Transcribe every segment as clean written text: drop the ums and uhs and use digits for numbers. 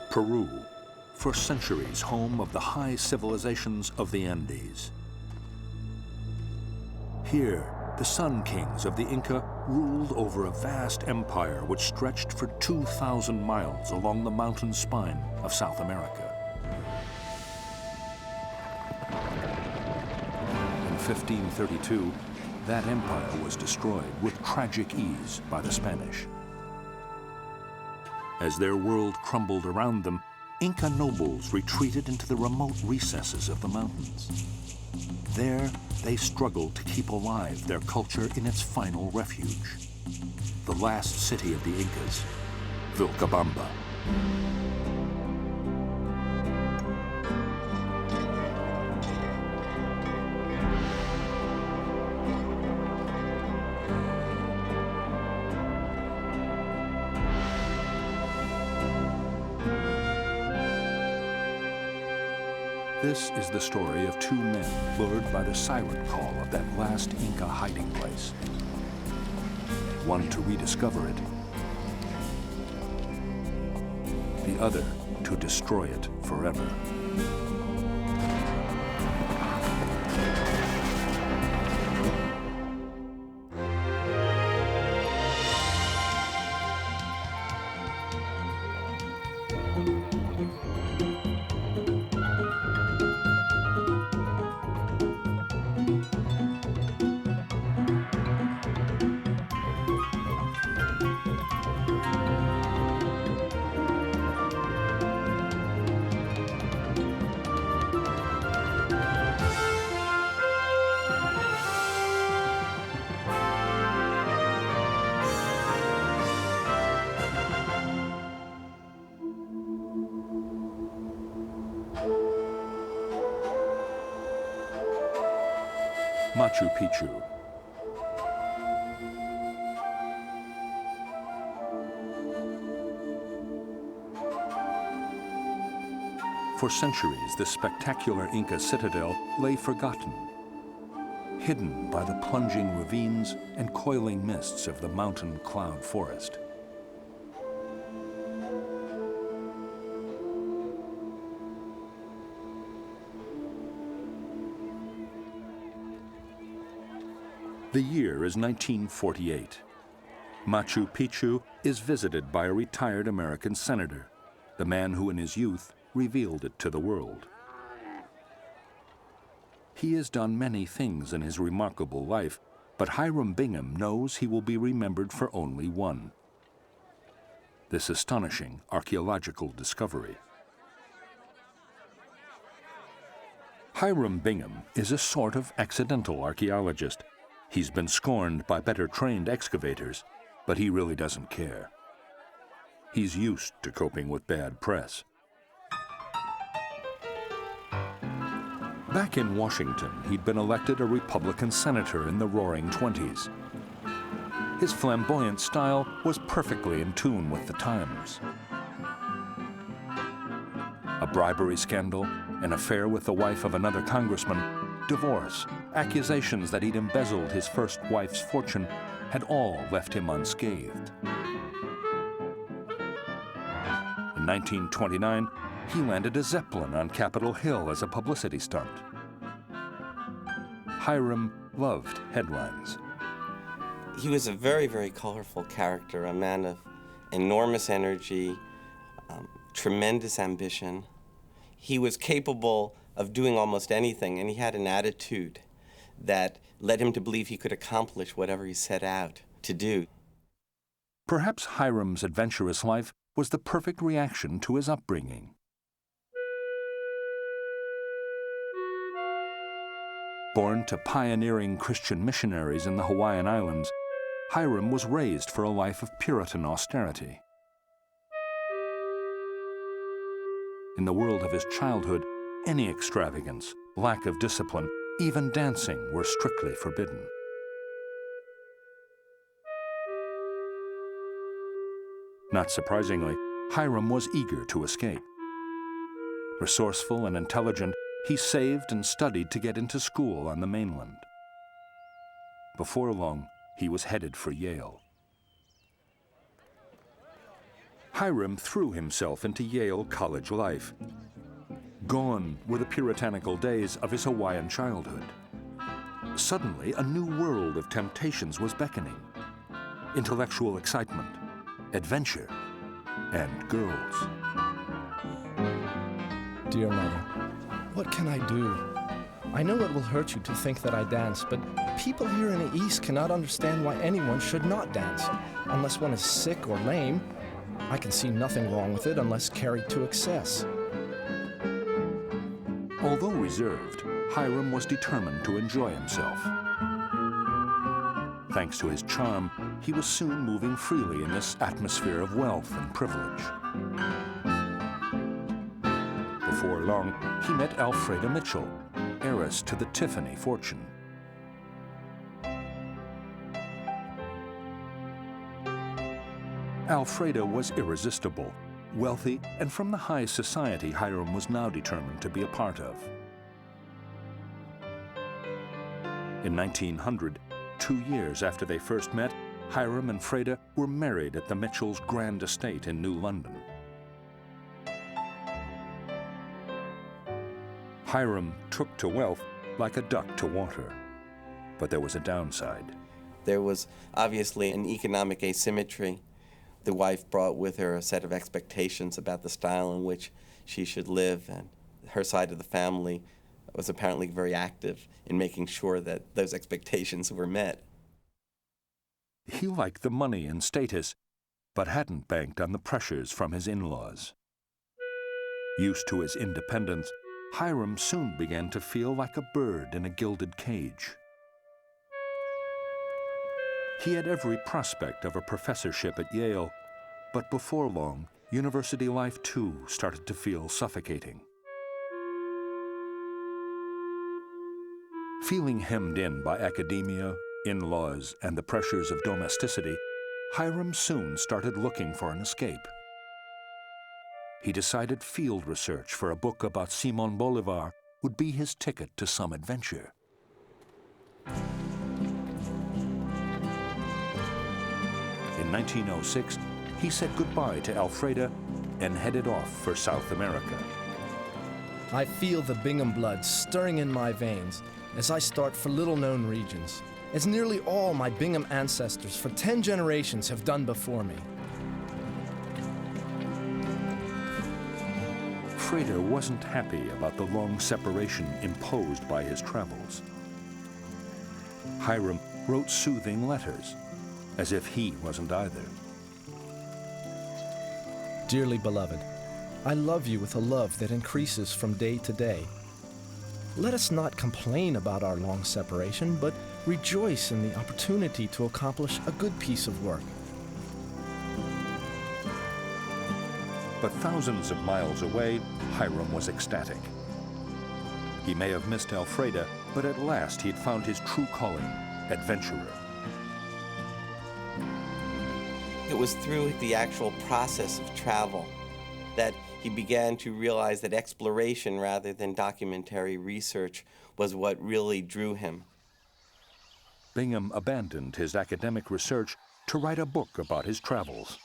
Peru, for centuries home of the high civilizations of the Andes. Here, the Sun Kings of the Inca ruled over a vast empire which stretched for 2,000 miles along the mountain spine of South America. In 1532, that empire was destroyed with tragic ease by the Spanish. As their world crumbled around them, Inca nobles retreated into the remote recesses of the mountains. There, they struggled to keep alive their culture in its final refuge, the last city of the Incas, Vilcabamba. This is the story of two men lured by the siren call of that last Inca hiding place. One to rediscover it, the other to destroy it forever. Machu Picchu. For centuries, this spectacular Inca citadel lay forgotten, hidden by the plunging ravines and coiling mists of the mountain cloud forest. The year is 1948. Machu Picchu is visited by a retired American senator, the man who in his youth revealed it to the world. He has done many things in his remarkable life, but Hiram Bingham knows he will be remembered for only one: this astonishing archaeological discovery. Hiram Bingham is a sort of accidental archaeologist. He's been scorned by better trained excavators, but he really doesn't care. He's used to coping with bad press. Back in Washington, he'd been elected a Republican senator in the Roaring '20s. His flamboyant style was perfectly in tune with the times. A bribery scandal, an affair with the wife of another congressman, divorce, accusations that he'd embezzled his first wife's fortune had all left him unscathed. In 1929, he landed a Zeppelin on Capitol Hill as a publicity stunt. Hiram loved headlines. He was a very, very colorful character, a man of enormous energy, tremendous ambition. He was capable of doing almost anything, and he had an attitude that led him to believe he could accomplish whatever he set out to do. Perhaps Hiram's adventurous life was the perfect reaction to his upbringing. Born to pioneering Christian missionaries in the Hawaiian Islands, Hiram was raised for a life of Puritan austerity. In the world of his childhood, any extravagance, lack of discipline, even dancing were strictly forbidden. Not surprisingly, Hiram was eager to escape. Resourceful and intelligent, he saved and studied to get into school on the mainland. Before long, he was headed for Yale. Hiram threw himself into Yale college life. Gone were the puritanical days of his Hawaiian childhood. Suddenly, a new world of temptations was beckoning. Intellectual excitement, adventure, and girls. Dear Mother, what can I do? I know it will hurt you to think that I dance, but people here in the East cannot understand why anyone should not dance, unless one is sick or lame. I can see nothing wrong with it unless carried to excess. Although reserved, Hiram was determined to enjoy himself. Thanks to his charm, he was soon moving freely in this atmosphere of wealth and privilege. Before long, he met Alfreda Mitchell, heiress to the Tiffany fortune. Alfreda was irresistible, wealthy, and from the high society Hiram was now determined to be a part of. In 1900, 2 years after they first met, Hiram and Freda were married at the Mitchells' grand estate in New London. Hiram took to wealth like a duck to water, but there was a downside. There was obviously an economic asymmetry. The wife brought with her a set of expectations about the style in which she should live, and her side of the family was apparently very active in making sure that those expectations were met. He liked the money and status, but hadn't banked on the pressures from his in-laws. Used to his independence, Hiram soon began to feel like a bird in a gilded cage. He had every prospect of a professorship at Yale, but before long, university life too started to feel suffocating. Feeling hemmed in by academia, in-laws, and the pressures of domesticity, Hiram soon started looking for an escape. He decided field research for a book about Simon Bolivar would be his ticket to some adventure. In 1906, he said goodbye to Alfreda and headed off for South America. I feel the Bingham blood stirring in my veins as I start for little-known regions, as nearly all my Bingham ancestors for 10 generations have done before me. Freda wasn't happy about the long separation imposed by his travels. Hiram wrote soothing letters, as if he wasn't either. Dearly beloved, I love you with a love that increases from day to day. Let us not complain about our long separation, but rejoice in the opportunity to accomplish a good piece of work. But thousands of miles away, Hiram was ecstatic. He may have missed Alfreda, but at last he had found his true calling, adventurer. It was through the actual process of travel that he began to realize that exploration rather than documentary research was what really drew him. Bingham abandoned his academic research to write a book about his travels.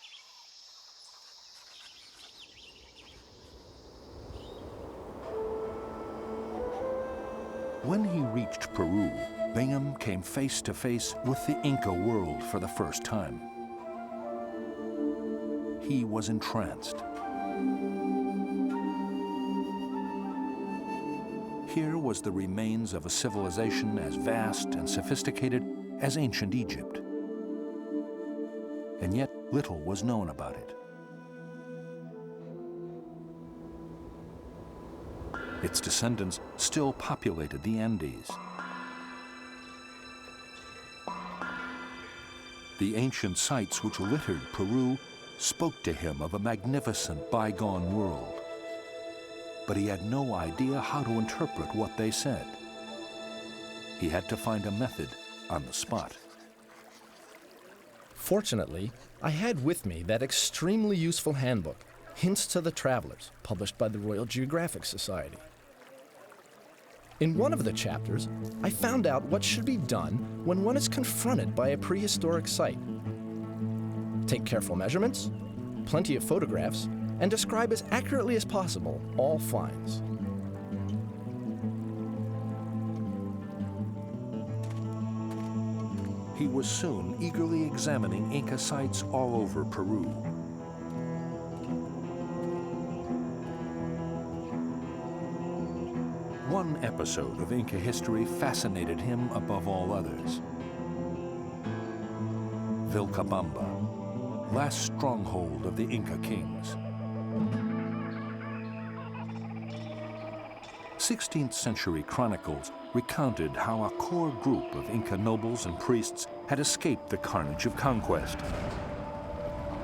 When he reached Peru, Bingham came face to face with the Inca world for the first time. He was entranced. Here was the remains of a civilization as vast and sophisticated as ancient Egypt. And yet little was known about it. Its descendants still populated the Andes. The ancient sites which littered Peru spoke to him of a magnificent bygone world. But he had no idea how to interpret what they said. He had to find a method on the spot. Fortunately, I had with me that extremely useful handbook, Hints to the Travelers, published by the Royal Geographic Society. In one of the chapters, I found out what should be done when one is confronted by a prehistoric site. Take careful measurements, plenty of photographs, and describe as accurately as possible all finds. He was soon eagerly examining Inca sites all over Peru. One episode of Inca history fascinated him above all others. Vilcabamba, last stronghold of the Inca kings. 16th century chronicles recounted how a core group of Inca nobles and priests had escaped the carnage of conquest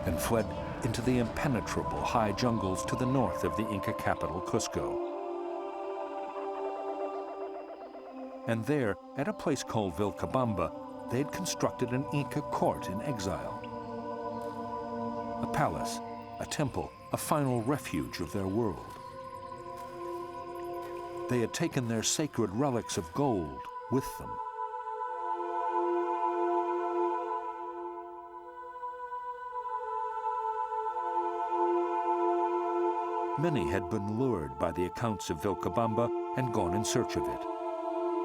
and fled into the impenetrable high jungles to the north of the Inca capital, Cusco. And there, at a place called Vilcabamba, they had constructed an Inca court in exile. A palace, a temple, a final refuge of their world. They had taken their sacred relics of gold with them. Many had been lured by the accounts of Vilcabamba and gone in search of it.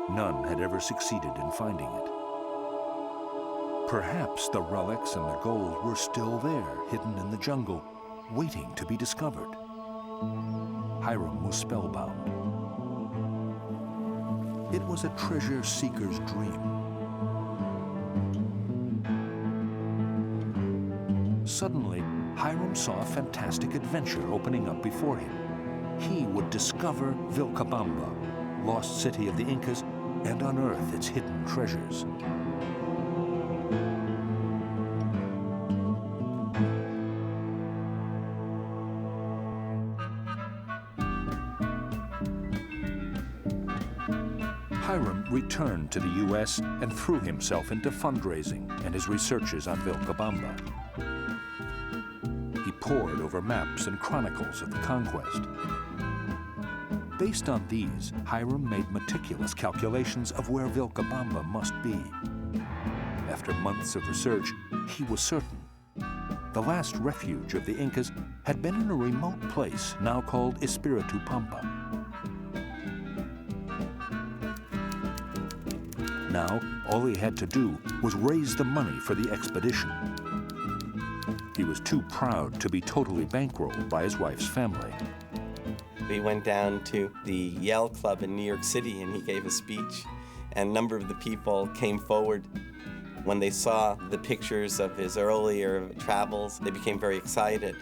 None had ever succeeded in finding it. Perhaps the relics and the gold were still there, hidden in the jungle, waiting to be discovered. Hiram was spellbound. It was a treasure seeker's dream. Suddenly, Hiram saw a fantastic adventure opening up before him. He would discover Vilcabamba, lost city of the Incas, and unearth its hidden treasures. Hiram returned to the U.S. and threw himself into fundraising and his researches on Vilcabamba. He pored over maps and chronicles of the conquest. Based on these, Hiram made meticulous calculations of where Vilcabamba must be. After months of research, he was certain. The last refuge of the Incas had been in a remote place now called Espiritu Pampa. Now, all he had to do was raise the money for the expedition. He was too proud to be totally bankrolled by his wife's family. We went down to the Yale Club in New York City and he gave a speech, and a number of the people came forward. When they saw the pictures of his earlier travels, they became very excited.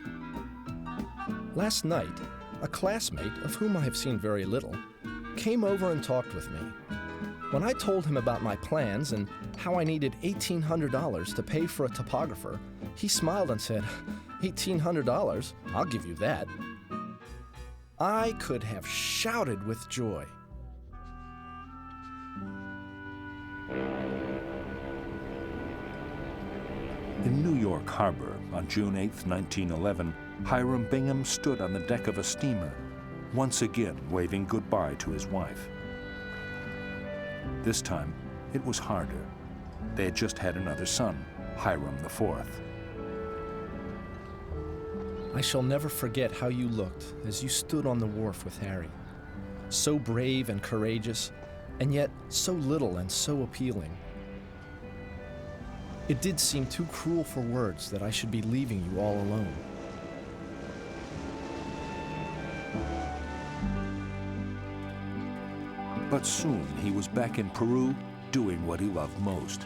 Last night, a classmate, of whom I have seen very little, came over and talked with me. When I told him about my plans and how I needed $1,800 to pay for a topographer, he smiled and said, $1,800? I'll give you that. I could have shouted with joy. In New York Harbor on June 8, 1911, Hiram Bingham stood on the deck of a steamer, once again waving goodbye to his wife. This time, it was harder. They had just had another son, Hiram IV. I shall never forget how you looked as you stood on the wharf with Harry. So brave and courageous, and yet so little and so appealing. It did seem too cruel for words that I should be leaving you all alone. But soon he was back in Peru doing what he loved most.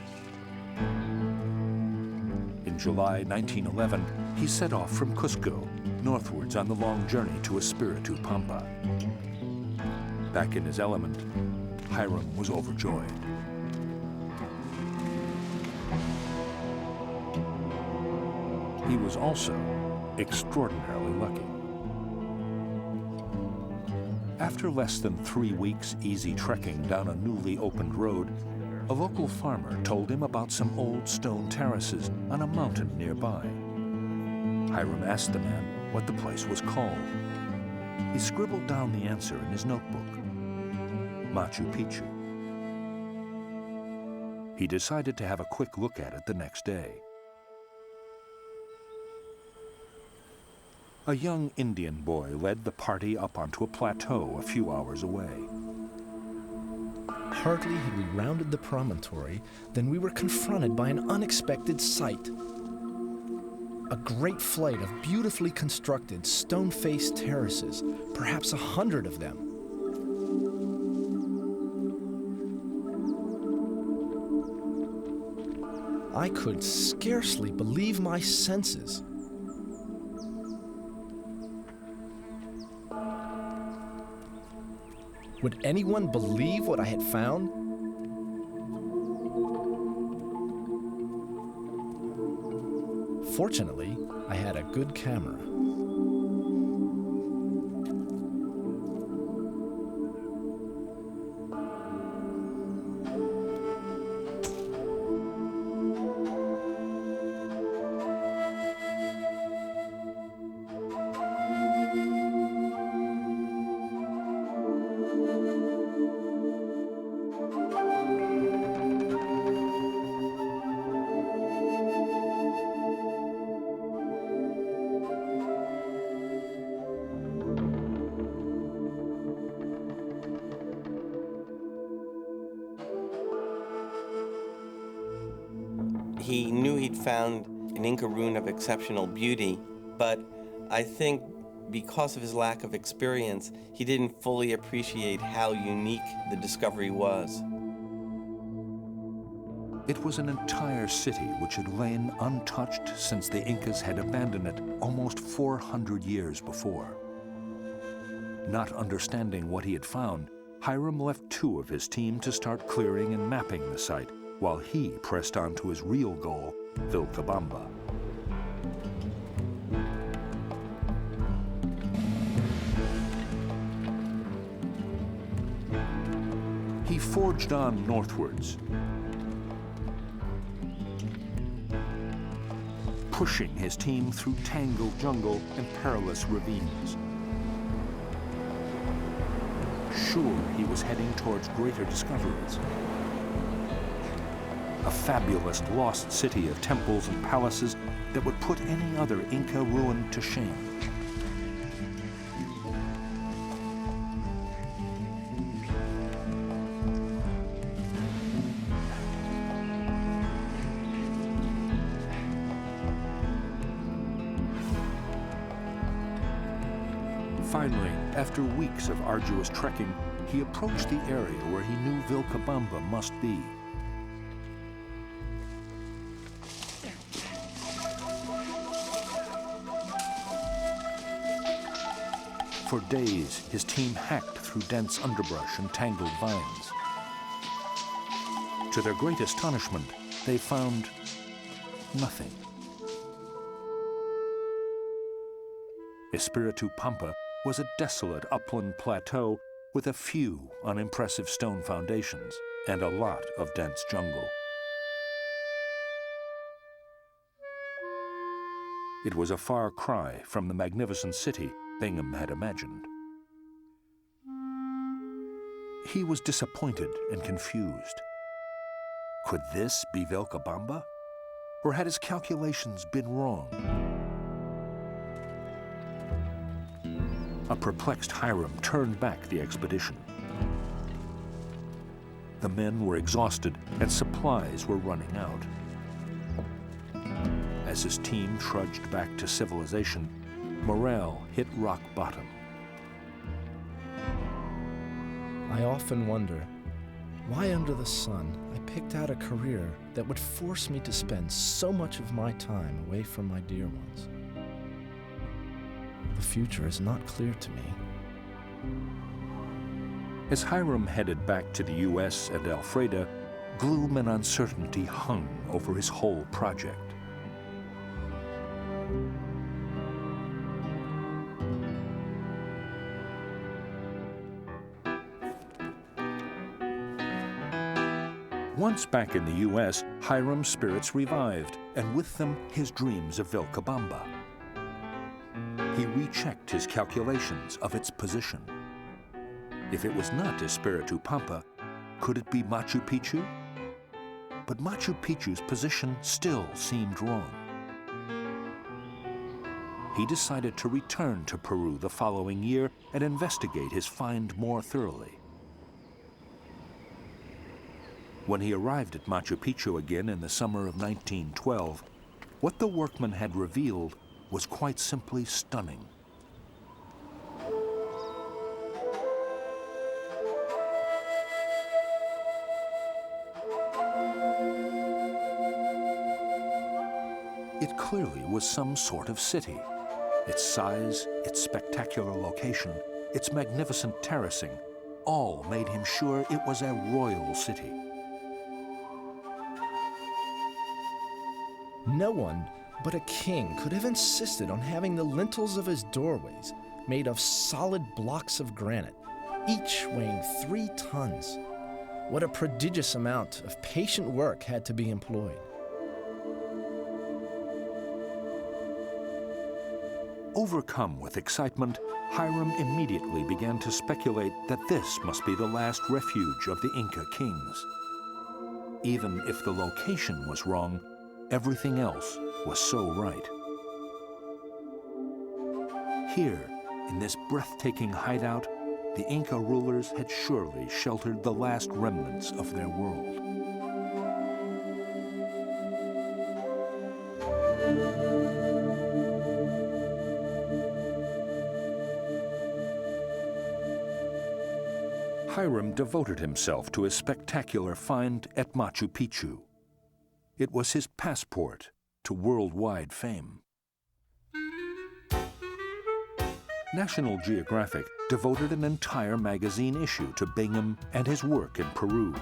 In July 1911, he set off from Cusco, northwards on the long journey to Espiritu Pampa. Back in his element, Hiram was overjoyed. He was also extraordinarily lucky. After less than 3 weeks easy trekking down a newly opened road, a local farmer told him about some old stone terraces on a mountain nearby. Hiram asked the man what the place was called. He scribbled down the answer in his notebook: Machu Picchu. He decided to have a quick look at it the next day. A young Indian boy led the party up onto a plateau a few hours away. Hardly had we rounded the promontory than we were confronted by an unexpected sight. A great flight of beautifully constructed stone-faced terraces, perhaps 100 of them. I could scarcely believe my senses. Would anyone believe what I had found? Fortunately, I had a good camera. He knew he'd found an Inca ruin of exceptional beauty, but I think because of his lack of experience, he didn't fully appreciate how unique the discovery was. It was an entire city which had lain untouched since the Incas had abandoned it almost 400 years before. Not understanding what he had found, Hiram left 2 of his team to start clearing and mapping the site, while he pressed on to his real goal, Vilcabamba. He forged on northwards, pushing his team through tangled jungle and perilous ravines. Sure, he was heading towards greater discoveries. A fabulous lost city of temples and palaces that would put any other Inca ruin to shame. Finally, after weeks of arduous trekking, he approached the area where he knew Vilcabamba must be. For days, his team hacked through dense underbrush and tangled vines. To their great astonishment, they found nothing. Espiritu Pampa was a desolate upland plateau with a few unimpressive stone foundations and a lot of dense jungle. It was a far cry from the magnificent city Bingham had imagined. He was disappointed and confused. Could this be Vilcabamba? Or had his calculations been wrong? A perplexed Hiram turned back the expedition. The men were exhausted and supplies were running out. As his team trudged back to civilization, morale hit rock bottom. I often wonder, why under the sun I picked out a career that would force me to spend so much of my time away from my dear ones. The future is not clear to me. As Hiram headed back to the U.S. and Alfreda, gloom and uncertainty hung over his whole project. Once back in the U.S., Hiram's spirits revived, and with them his dreams of Vilcabamba. He rechecked his calculations of its position. If it was not Espiritu Pampa, could it be Machu Picchu? But Machu Picchu's position still seemed wrong. he decided to return to Peru the following year and investigate his find more thoroughly. When he arrived at Machu Picchu again in the summer of 1912, what the workman had revealed was quite simply stunning. It clearly was some sort of city. Its size, its spectacular location, its magnificent terracing, all made him sure it was a royal city. No one but a king could have insisted on having the lintels of his doorways made of solid blocks of granite, each weighing 3 tons. What a prodigious amount of patient work had to be employed. Overcome with excitement, Hiram immediately began to speculate that this must be the last refuge of the Inca kings. Even if the location was wrong, everything else was so right. Here, in this breathtaking hideout, the Inca rulers had surely sheltered the last remnants of their world. Hiram devoted himself to his spectacular find at Machu Picchu. It was his passport to worldwide fame. National Geographic devoted an entire magazine issue to Bingham and his work in Peru.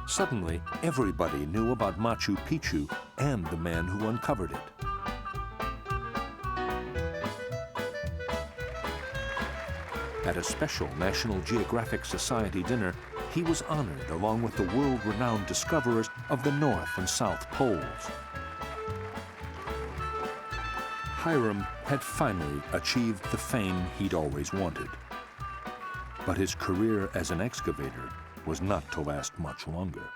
Suddenly, everybody knew about Machu Picchu and the man who uncovered it. At a special National Geographic Society dinner, he was honored along with the world-renowned discoverers of the North and South Poles. Hiram had finally achieved the fame he'd always wanted. But his career as an excavator was not to last much longer.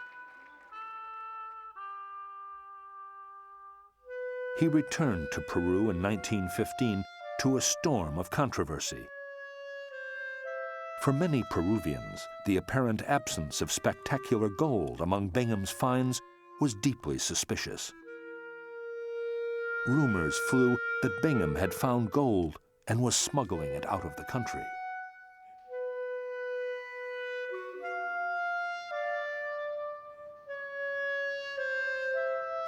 He returned to Peru in 1915 to a storm of controversy. For many Peruvians, the apparent absence of spectacular gold among Bingham's finds was deeply suspicious. Rumors flew that Bingham had found gold and was smuggling it out of the country.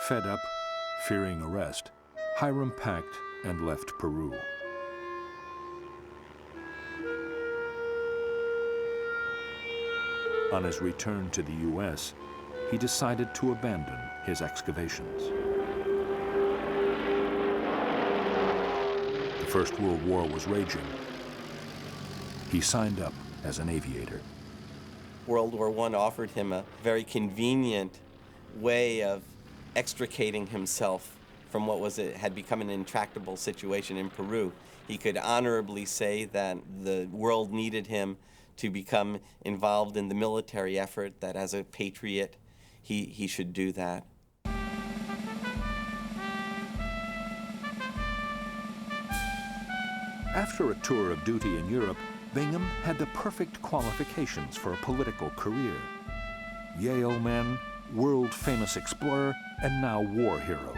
Fed up, fearing arrest, Hiram packed and left Peru. On his return to the U.S., he decided to abandon his excavations. The First World War was raging. He signed up as an aviator. World War I offered him a very convenient way of extricating himself from what had become an intractable situation in Peru. He could honorably say that the world needed him to become involved in the military effort, that as a patriot, he should do that. After a tour of duty in Europe, Bingham had the perfect qualifications for a political career. Yale man, world-famous explorer, and now war hero.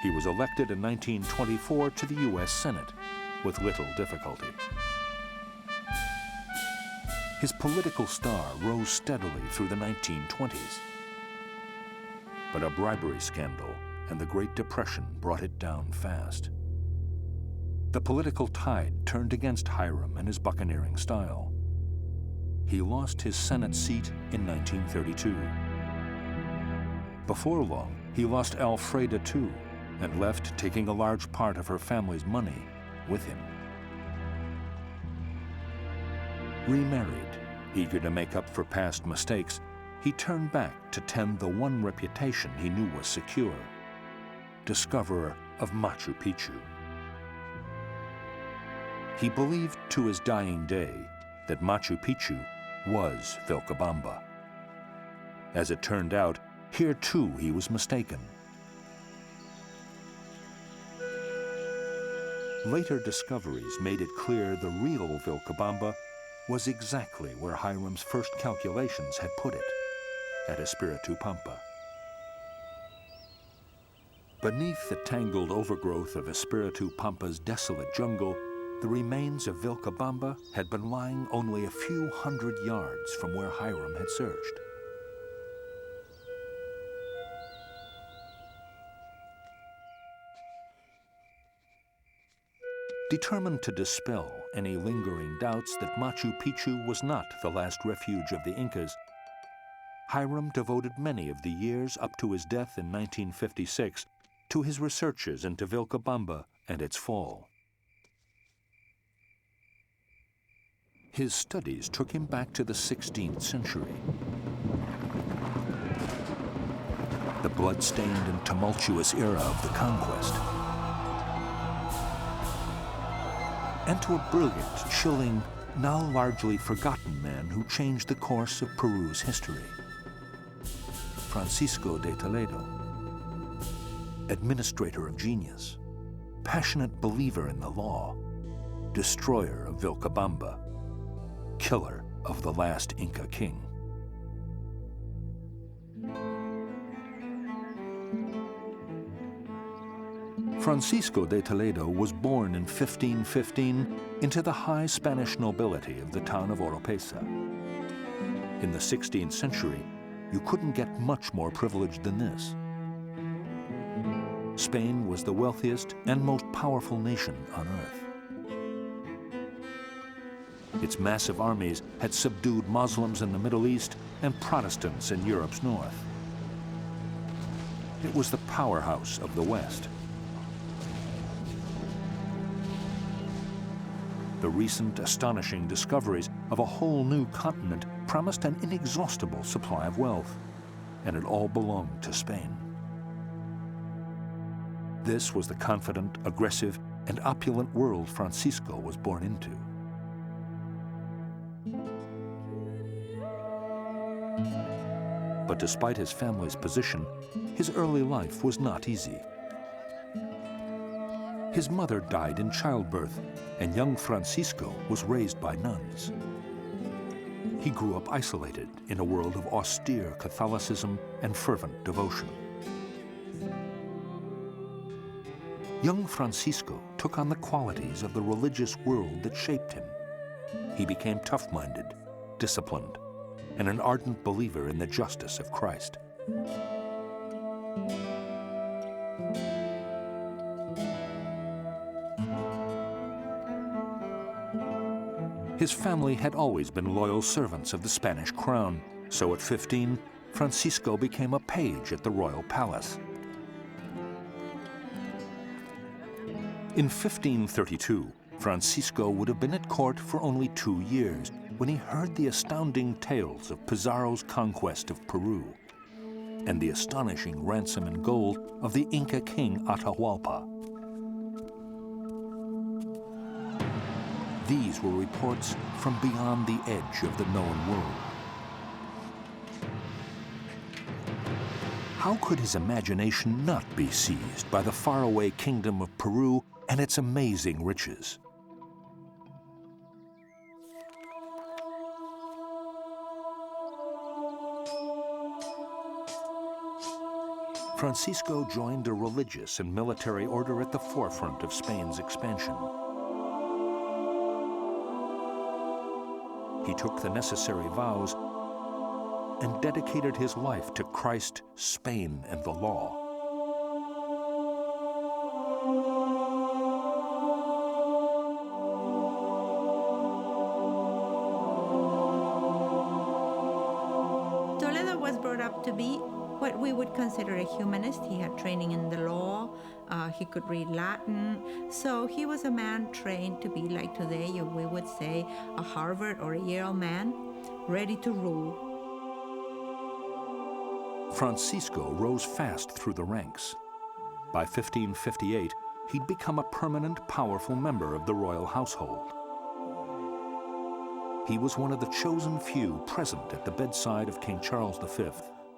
He was elected in 1924 to the U.S. Senate with little difficulty. His political star rose steadily through the 1920s. But a bribery scandal and the Great Depression brought it down fast. The political tide turned against Hiram and his buccaneering style. He lost his Senate seat in 1932. Before long, he lost Alfreda too, and left taking a large part of her family's money with him. Remarried, eager to make up for past mistakes, he turned back to tend the one reputation he knew was secure: discoverer of Machu Picchu. He believed to his dying day that Machu Picchu was Vilcabamba. As it turned out, here too he was mistaken. Later discoveries made it clear the real Vilcabamba was exactly where Hiram's first calculations had put it, at Espiritu Pampa. Beneath the tangled overgrowth of Espiritu Pampa's desolate jungle, the remains of Vilcabamba had been lying only a few hundred yards from where Hiram had searched. Determined to dispel any lingering doubts that Machu Picchu was not the last refuge of the Incas, Hiram devoted many of the years up to his death in 1956 to his researches into Vilcabamba and its fall. His studies took him back to the 16th century. The blood-stained and tumultuous era of the conquest. And to a brilliant, chilling, now largely forgotten man who changed the course of Peru's history. Francisco de Toledo, administrator of genius, passionate believer in the law, destroyer of Vilcabamba, killer of the last Inca king. Francisco de Toledo was born in 1515 into the high Spanish nobility of the town of Oropesa. In the 16th century, you couldn't get much more privileged than this. Spain was the wealthiest and most powerful nation on earth. Its massive armies had subdued Muslims in the Middle East and Protestants in Europe's north. It was the powerhouse of the West. The recent astonishing discoveries of a whole new continent promised an inexhaustible supply of wealth, and it all belonged to Spain. This was the confident, aggressive, and opulent world Francisco was born into. But despite his family's position, his early life was not easy. His mother died in childbirth, and young Francisco was raised by nuns. He grew up isolated in a world of austere Catholicism and fervent devotion. Young Francisco took on the qualities of the religious world that shaped him. He became tough-minded, disciplined, and an ardent believer in the justice of Christ. His family had always been loyal servants of the Spanish crown, so at 15, Francisco became a page at the royal palace. In 1532, Francisco would have been at court for only 2 years when he heard the astounding tales of Pizarro's conquest of Peru and the astonishing ransom in gold of the Inca king Atahualpa. These were reports from beyond the edge of the known world. How could his imagination not be seized by the faraway kingdom of Peru and its amazing riches? Francisco joined a religious and military order at the forefront of Spain's expansion. He took the necessary vows and dedicated his life to Christ, Spain, and the law. Toledo was brought up to be what we would consider a humanist. He had training in the law. He could read Latin. So he was a man trained to be, like today, we would say, a Harvard or a Yale man, ready to rule. Francisco rose fast through the ranks. By 1558, he'd become a permanent, powerful member of the royal household. He was one of the chosen few present at the bedside of King Charles V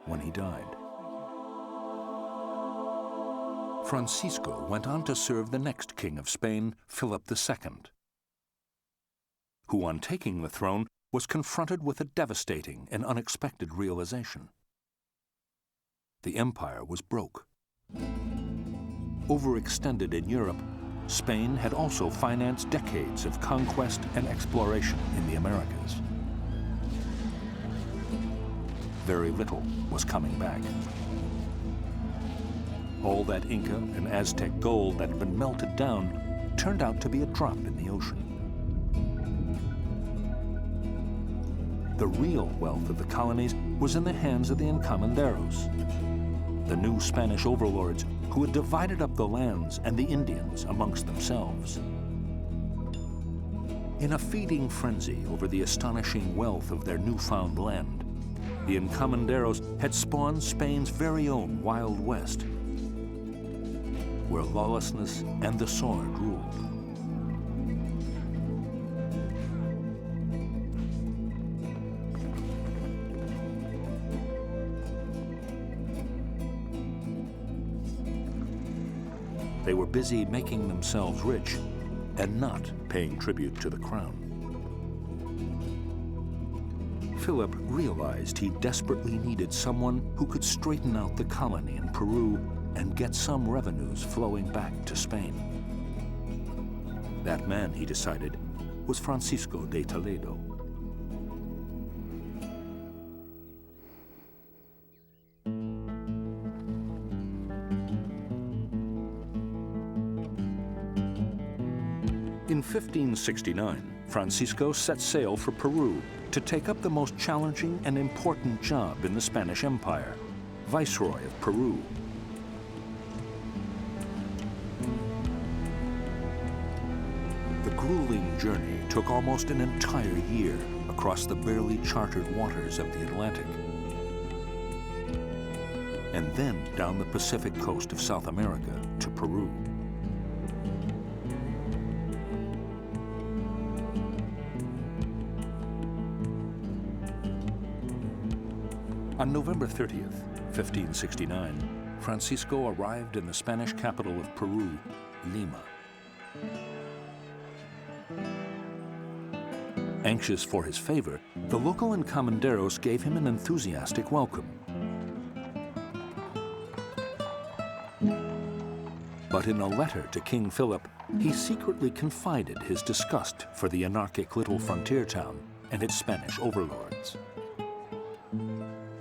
when he died. Francisco went on to serve the next king of Spain, Philip II, who, on taking the throne, was confronted with a devastating and unexpected realization. The empire was broke. Overextended in Europe, Spain had also financed decades of conquest and exploration in the Americas. Very little was coming back. All that Inca and Aztec gold that had been melted down turned out to be a drop in the ocean. The real wealth of the colonies was in the hands of the encomenderos, the new Spanish overlords who had divided up the lands and the Indians amongst themselves. In a feeding frenzy over the astonishing wealth of their newfound land, the encomenderos had spawned Spain's very own Wild West, where lawlessness and the sword ruled. They were busy making themselves rich and not paying tribute to the crown. Philip realized he desperately needed someone who could straighten out the colony in Peru and get some revenues flowing back to Spain. That man, he decided, was Francisco de Toledo. In 1569, Francisco set sail for Peru to take up the most challenging and important job in the Spanish Empire, Viceroy of Peru. The grueling journey took almost an entire year across the barely charted waters of the Atlantic, and then down the Pacific coast of South America to Peru. On November 30th, 1569, Francisco arrived in the Spanish capital of Peru, Lima. Anxious for his favor, the local encomenderos gave him an enthusiastic welcome. But in a letter to King Philip, he secretly confided his disgust for the anarchic little frontier town and its Spanish overlords.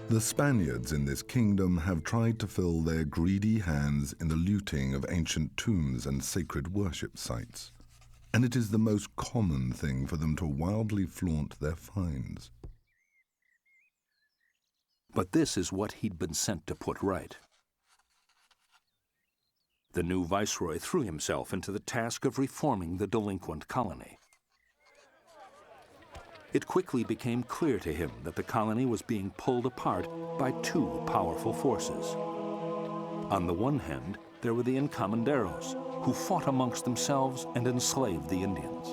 The Spaniards in this kingdom have tried to fill their greedy hands in the looting of ancient tombs and sacred worship sites, and it is the most common thing for them to wildly flaunt their finds. But this is what he'd been sent to put right. The new viceroy threw himself into the task of reforming the delinquent colony. It quickly became clear to him that the colony was being pulled apart by two powerful forces. On the one hand, there were the encomenderos, who fought amongst themselves and enslaved the Indians.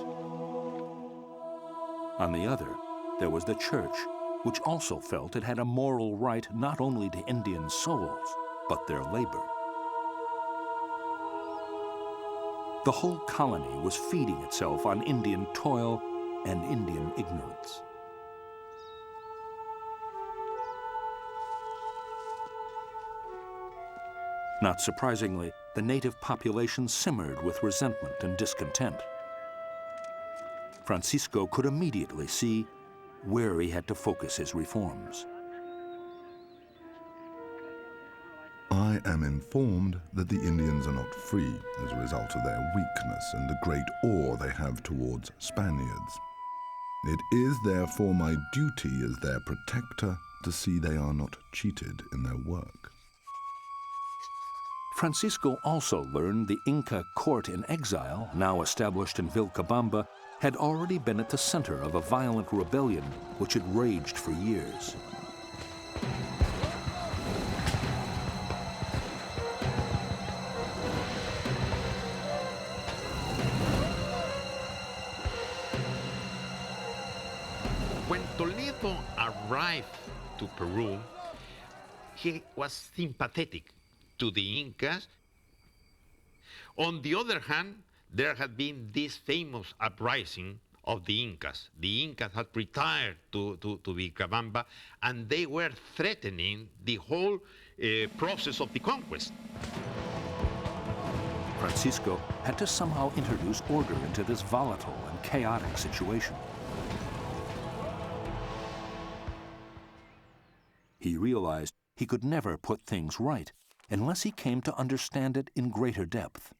On the other, there was the church, which also felt it had a moral right not only to Indian souls, but their labor. The whole colony was feeding itself on Indian toil and Indian ignorance. Not surprisingly, the native population simmered with resentment and discontent. Francisco could immediately see where he had to focus his reforms. I am informed that the Indians are not free as a result of their weakness and the great awe they have towards Spaniards. It is therefore my duty as their protector to see they are not cheated in their work. Francisco also learned the Inca court in exile, now established in Vilcabamba, had already been at the center of a violent rebellion which had raged for years. When Toledo arrived to Peru, he was sympathetic to the Incas. On the other hand, there had been this famous uprising of the Incas. The Incas had retired to Vilcabamba, and they were threatening the whole process of the conquest. Francisco had to somehow introduce order into this volatile and chaotic situation. He realized he could never put things right unless he came to understand it in greater depth.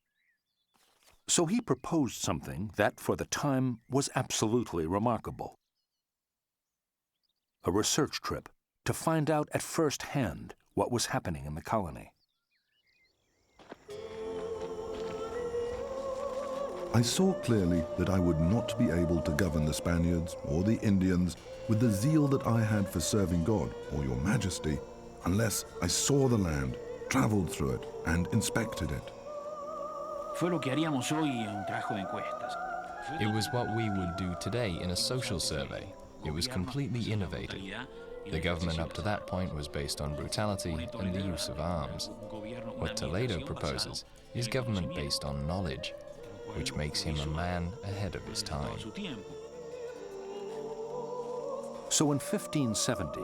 So he proposed something that, for the time, was absolutely remarkable. A research trip to find out at first hand what was happening in the colony. I saw clearly that I would not be able to govern the Spaniards or the Indians with the zeal that I had for serving God or your Majesty unless I saw the land, traveled through it, and inspected it. Fue lo que haríamos hoy en un trabajo de encuestas. It was what we would do today in a social survey. It was completely innovative. The government up to that point was based on brutality and the use of arms. What Toledo proposes is government based on knowledge, which makes him a man ahead of his time. So in 1570,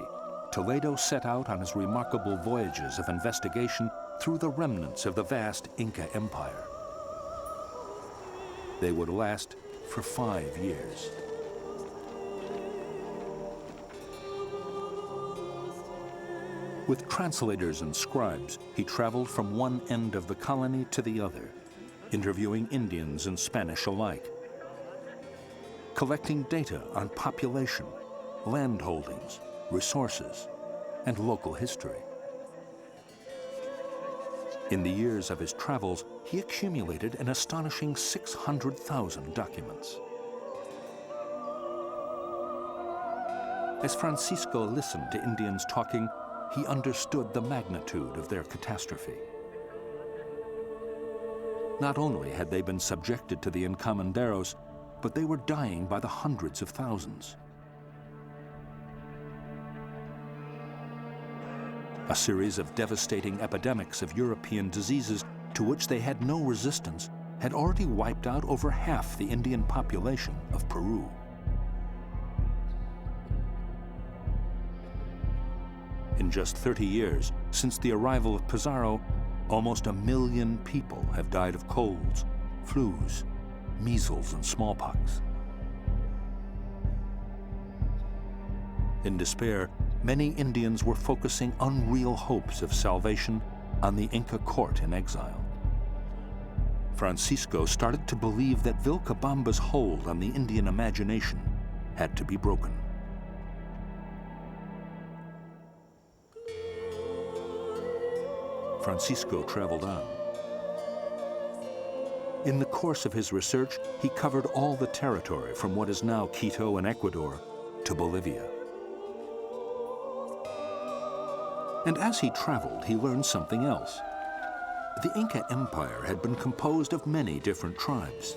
Toledo set out on his remarkable voyages of investigation through the remnants of the vast Inca Empire. They would last for 5 years. With translators and scribes, he traveled from one end of the colony to the other, interviewing Indians and Spanish alike, collecting data on population, land holdings, resources, and local history. In the years of his travels, he accumulated an astonishing 600,000 documents. As Francisco listened to Indians talking, he understood the magnitude of their catastrophe. Not only had they been subjected to the encomenderos, but they were dying by the hundreds of thousands. A series of devastating epidemics of European diseases to which they had no resistance had already wiped out over half the Indian population of Peru. In just 30 years, since the arrival of Pizarro, almost 1 million people have died of colds, flus, measles, and smallpox. In despair, many Indians were focusing unreal hopes of salvation on the Inca court in exile. Francisco started to believe that Vilcabamba's hold on the Indian imagination had to be broken. Francisco traveled on. In the course of his research, he covered all the territory from what is now Quito in Ecuador to Bolivia. And as he traveled, he learned something else. The Inca Empire had been composed of many different tribes.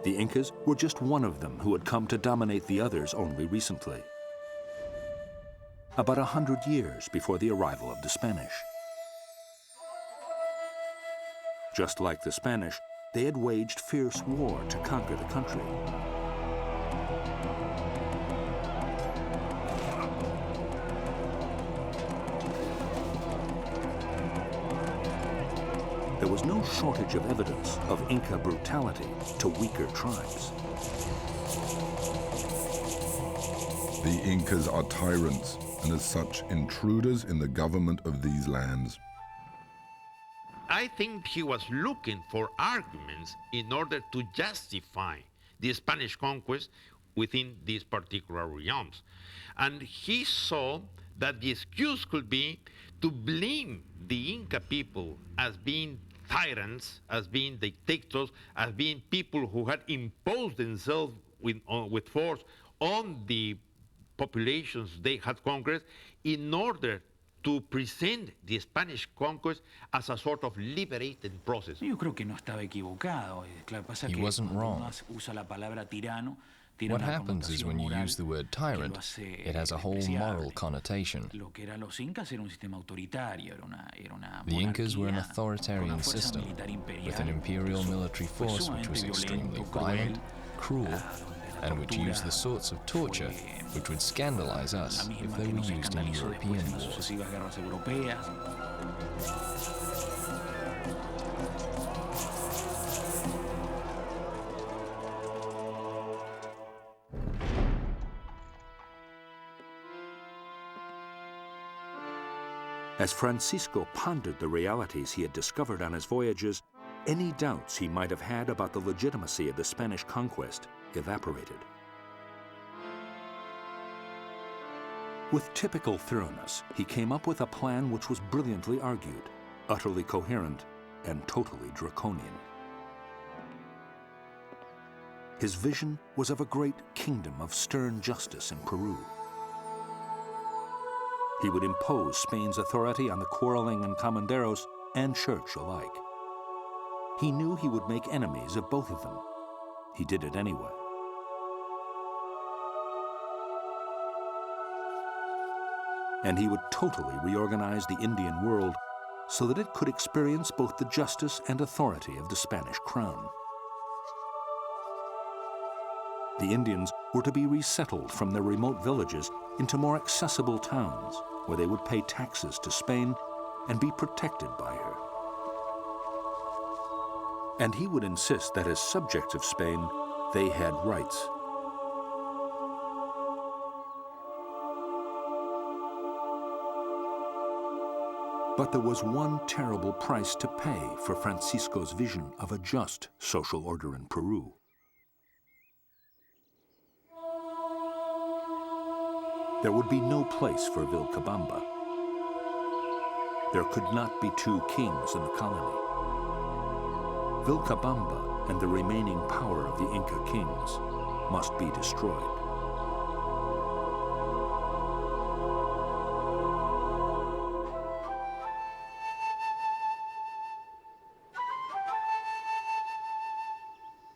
The Incas were just one of them who had come to dominate the others only recently, about 100 years before the arrival of the Spanish. Just like the Spanish, they had waged fierce war to conquer the country. There was no shortage of evidence of Inca brutality to weaker tribes. The Incas are tyrants, and as such, intruders in the government of these lands. I think he was looking for arguments in order to justify the Spanish conquest within these particular realms. And he saw that the excuse could be to blame the Inca people as being tyrants, as being dictators, as being people who had imposed themselves with force on the populations they had conquered in order to present the Spanish conquest as a sort of liberating process. Yo creo que no estaba equivocado. Claro, pasa He que wasn't cuando wrong. uno usa la palabra tirano, What happens is when you use the word tyrant, it has a whole moral connotation. The Incas were an authoritarian system with an imperial military force which was extremely violent, cruel, and which used the sorts of torture which would scandalize us if they were used in European wars. As Francisco pondered the realities he had discovered on his voyages, any doubts he might have had about the legitimacy of the Spanish conquest evaporated. With typical thoroughness, he came up with a plan which was brilliantly argued, utterly coherent, and totally draconian. His vision was of a great kingdom of stern justice in Peru. He would impose Spain's authority on the quarreling encomenderos and church alike. He knew he would make enemies of both of them. He did it anyway. And he would totally reorganize the Indian world so that it could experience both the justice and authority of the Spanish crown. The Indians were to be resettled from their remote villages into more accessible towns where they would pay taxes to Spain and be protected by her. And he would insist that as subjects of Spain, they had rights. But there was one terrible price to pay for Francisco's vision of a just social order in Peru. There would be no place for Vilcabamba. There could not be two kings in the colony. Vilcabamba and the remaining power of the Inca kings must be destroyed.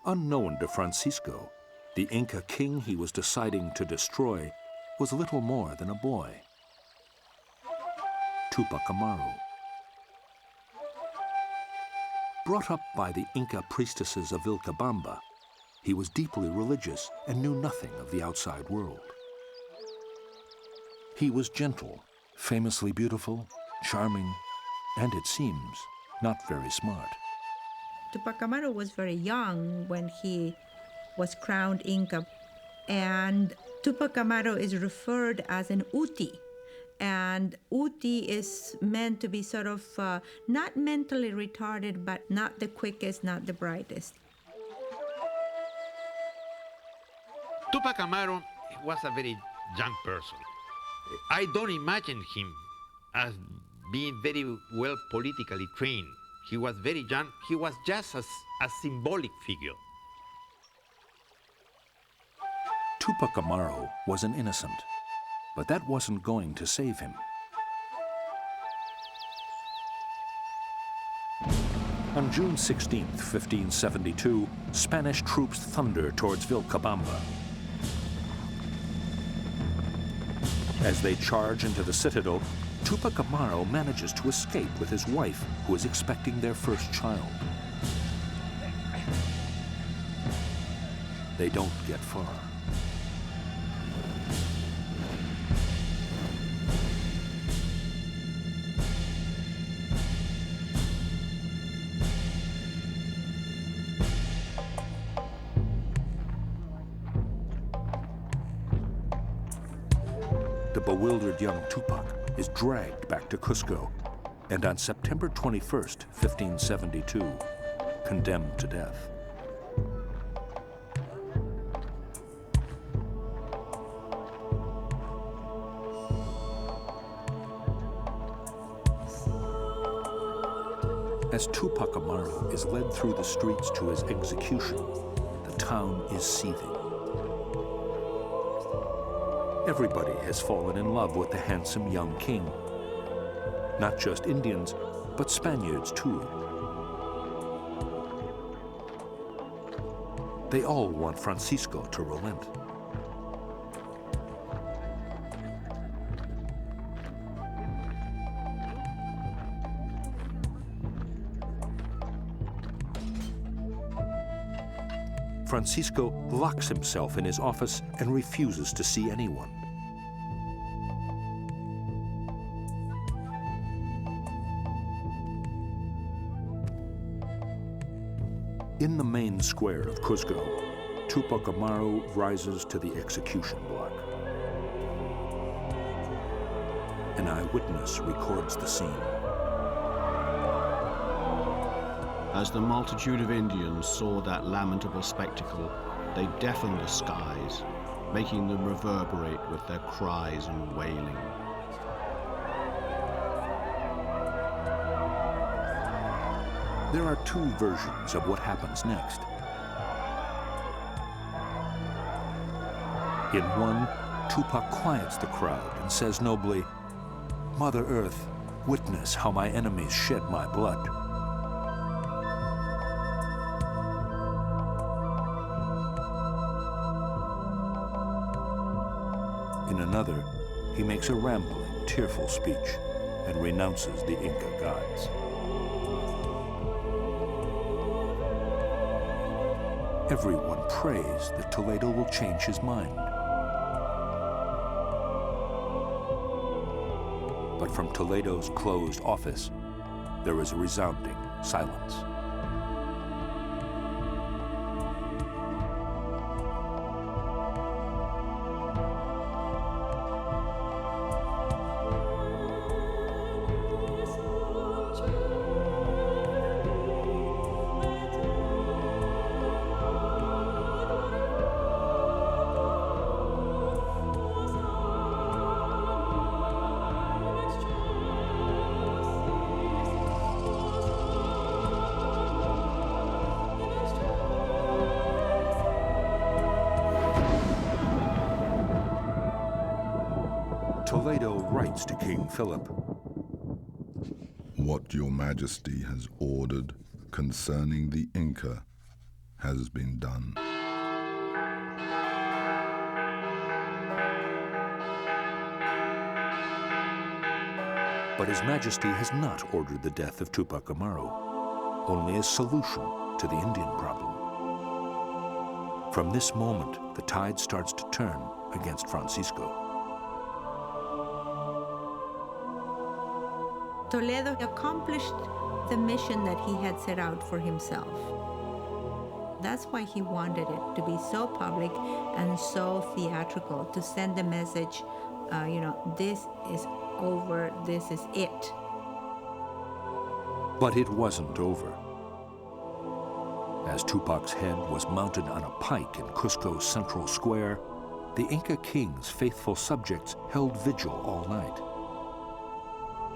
Unknown to Francisco, the Inca king he was deciding to destroy was little more than a boy, Tupac Amaru. Brought up by the Inca priestesses of Vilcabamba, he was deeply religious and knew nothing of the outside world. He was gentle, famously beautiful, charming, and it seems, not very smart. Tupac Amaru was very young when he was crowned Inca, and Tupac Amaru is referred as an uti, and uti is meant to be sort of not mentally retarded, but not the quickest, not the brightest. Tupac Amaru was a very young person. I don't imagine him as being very well politically trained. He was very young. He was just a symbolic figure. Tupac Amaru was an innocent, but that wasn't going to save him. On June 16, 1572, Spanish troops thunder towards Vilcabamba. As they charge into the citadel, Tupac Amaru manages to escape with his wife, who is expecting their first child. They don't get far. The bewildered young Tupac is dragged back to Cusco, and on September 21st, 1572, condemned to death. As Tupac Amaru is led through the streets to his execution, the town is seething. Everybody has fallen in love with the handsome young king. Not just Indians, but Spaniards too. They all want Francisco to relent. Francisco locks himself in his office and refuses to see anyone. In the main square of Cuzco, Tupac Amaru rises to the execution block. An eyewitness records the scene. As the multitude of Indians saw that lamentable spectacle, they deafened the skies, making them reverberate with their cries and wailing. There are two versions of what happens next. In one, Tupac quiets the crowd and says nobly, "Mother Earth, witness how my enemies shed my blood." In another, he makes a rambling, tearful speech and renounces the Inca gods. Everyone prays that Toledo will change his mind. But from Toledo's closed office, there is a resounding silence. Toledo writes to King Philip, "What your majesty has ordered concerning the Inca has been done." But His Majesty has not ordered the death of Tupac Amaru, only a solution to the Indian problem. From this moment, the tide starts to turn against Francisco. Toledo accomplished the mission that he had set out for himself. That's why he wanted it to be so public and so theatrical, to send the message, this is over, this is it. But it wasn't over. As Tupac's head was mounted on a pike in Cusco's central square, the Inca king's faithful subjects held vigil all night.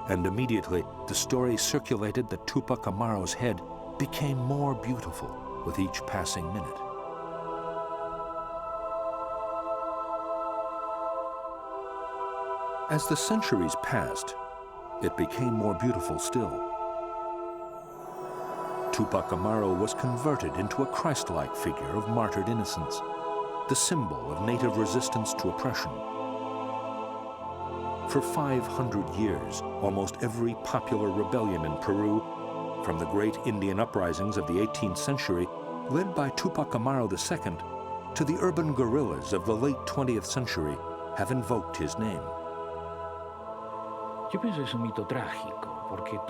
And immediately, the story circulated that Tupac Amaru's head became more beautiful with each passing minute. As the centuries passed, it became more beautiful still. Tupac Amaru was converted into a Christ-like figure of martyred innocence, the symbol of native resistance to oppression. For 500 years, almost every popular rebellion in Peru, from the great Indian uprisings of the 18th century, led by Tupac Amaru II, to the urban guerrillas of the late 20th century, have invoked his name.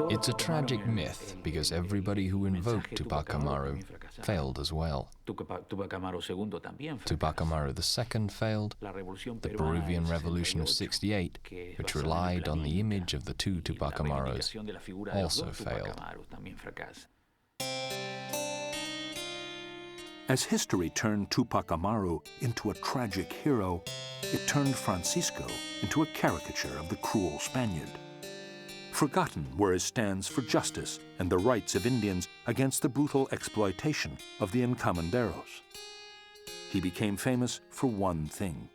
It's a tragic myth because everybody who invoked Tupac Amaru failed as well. Tupac Amaru II failed. The Peruvian Revolution of '68, which relied on the image of the two Tupac Amarus, also failed. As history turned Tupac Amaru into a tragic hero, it turned Francisco into a caricature of the cruel Spaniard. Forgotten were his stands for justice and the rights of Indians against the brutal exploitation of the encomenderos. He became famous for one thing: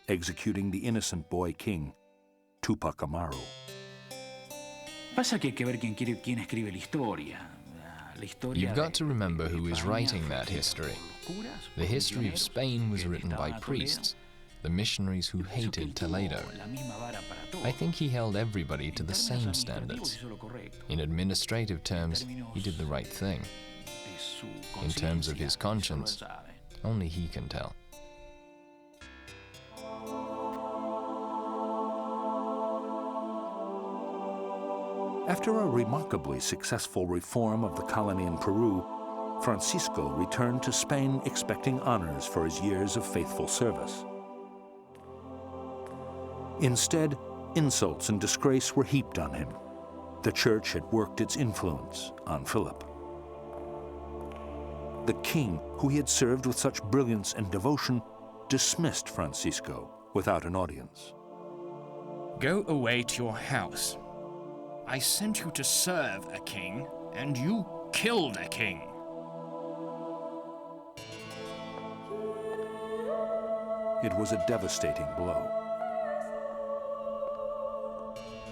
executing the innocent boy king, Tupac Amaru. Pasa que hay que ver quién escribe la historia. You've got to remember who is writing that history. The history of Spain was written by priests, the missionaries who hated Toledo. I think he held everybody to the same standards. In administrative terms, he did the right thing. In terms of his conscience, only he can tell. After a remarkably successful reform of the colony in Peru, Francisco returned to Spain expecting honors for his years of faithful service. Instead, insults and disgrace were heaped on him. The church had worked its influence on Philip. The king, who he had served with such brilliance and devotion, dismissed Francisco without an audience. Go away to your house. I sent you to serve a king, and you killed a king. It was a devastating blow.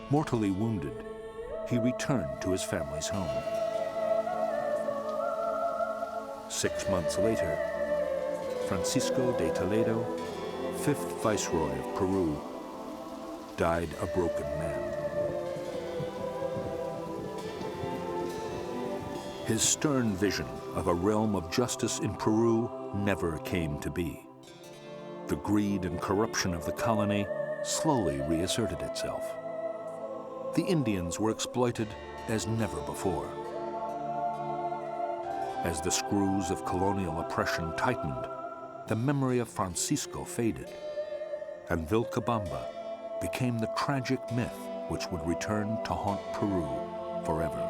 Mortally wounded, he returned to his family's home. 6 months later, Francisco de Toledo, 5th Viceroy of Peru, died a broken man. His stern vision of a realm of justice in Peru never came to be. The greed and corruption of the colony slowly reasserted itself. The Indians were exploited as never before. As the screws of colonial oppression tightened, the memory of Francisco faded, and Vilcabamba became the tragic myth which would return to haunt Peru forever.